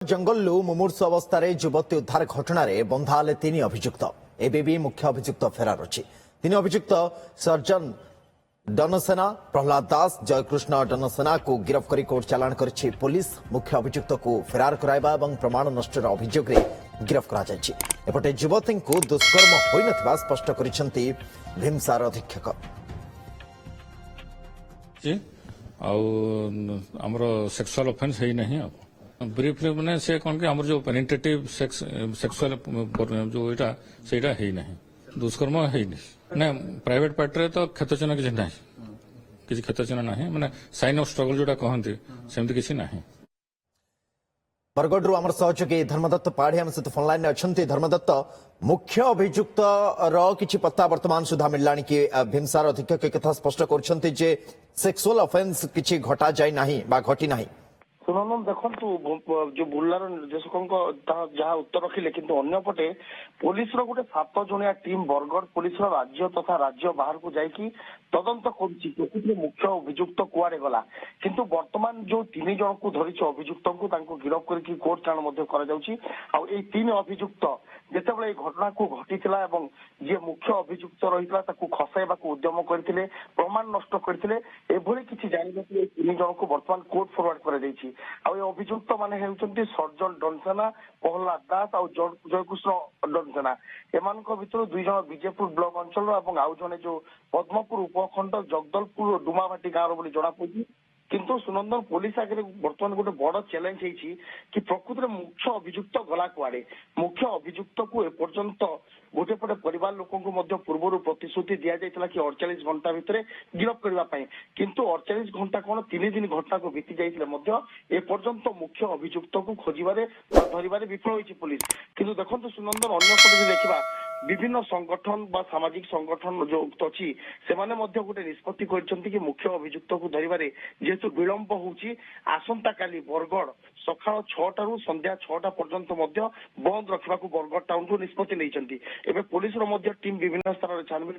जंगलू मुमूर्षु अवस्था युवती उद्धार घटना बंधा हेले तीन अभियुक्त एबे भी मुख्य अभियुक्त फेरार अच्छी तीन अभियुक्त सर्जन डनसेना प्रहलाद दास जयकृष्ण डनसेना को गिरफ्त कर कोर्ट चालाण कर पुलिस मुख्य अभियुक्त को फेरार कराइबा और प्रमाण नष्टर अभियोग गिरफ्त करपटे युवती को दुष्कर्म हो न स्पष्ट कर भीमसार अधीक्षक आमर सेक्सुअल ऑफेंस है नहीं ब्रीफली मैंने से कौन कि आमर जो पेनिट्रेटिव सेक्सुअल जो एटा सेटा है नहीं दुष्कर्म है नहीं प्राइवेट पार्टी तो क्षतचिन्ह किसी ना किसी क्षतचिन्ह ना माने साइन ऑफ स्ट्रगल जोटा कहते सेमती किसी ना बरगढ़ आम सहयोगी धर्मदत्त पाढ़ी आम सहित फोन लाइन अच्छा धर्मदत्त मुख्य अभियुक्त कि पत्ता वर्तमान सुधा मिलला कि भीमसार अधीक्षक एक कथा स्पष्ट कर सेक्सुअल ऑफेंस किसी घटा जाए ना घटी ना सुनंदन देखु जो बुर्लार निर्देशक जहाँ उत्तर रखिले किंतु अन्यपटे पुलिस गोटे 7 जणिया टीम बरगढ़ पुलिस राज्य तथा राज्य बाहर को जाइकी तदंत कर मुख्य अभियुक्त कुआड़े गला किंतु वर्तमान जो 3 जन को धरी अभियुक्त को गिरफ करके कोर्ट चालाण तीन अभियुक्त जिते घटना को घटी जी मुख्य अभियुक्त रही खसाइबा उद्यम करते प्रमाण नष्ट करते किसी जानते 3 जन को वर्तमान कोर्ट फरवर्ड कर अभियुक्त माने सर्जन डनसेना प्रहलाद दास और जयकृष्ण डनसेना एमान भितर 2 जन बीजेपुर ब्लॉक अंचल आउ जने जो पद्मपुर उपखंड जगदलपुर डुमाभाटी गाँव जना पड़ी किंतु सुनंदन पुलिस आगे बर्तमान गोटे बड़ चैलेंज कि प्रकृत में मुख्य अभियुक्त गला कुआड़े मुख्य अभियुक्त को एपर्यंत गोटे पटे परिवार लोक पूर्व प्रतिश्रुति दि जाता कि 48 घंटा भितर गिरफ्त करने किंतु 48 घंटा कौन 3 दिन घटना को बीती जाते एपर्यंत मुख्य अभियुक्त को खोजारे धरवे विफल होती पुलिस किंतु देखो सुनंदन अन्यपटे देखा विभिन्न संगठन बा सामाजिक संगठन जो अच्छी से गोटे निष्पत्ति कर मुख्य अभियुक्त को धरवे जेहेतु विलंब होची आसंता काली बरगढ़ सकाळ 6 रु संध्या 6टा पर्यंत बंद रखा बरगढ़ टाउन को निष्पत्ति नहीं पुलिस टीम विभिन्न स्थान छानबीन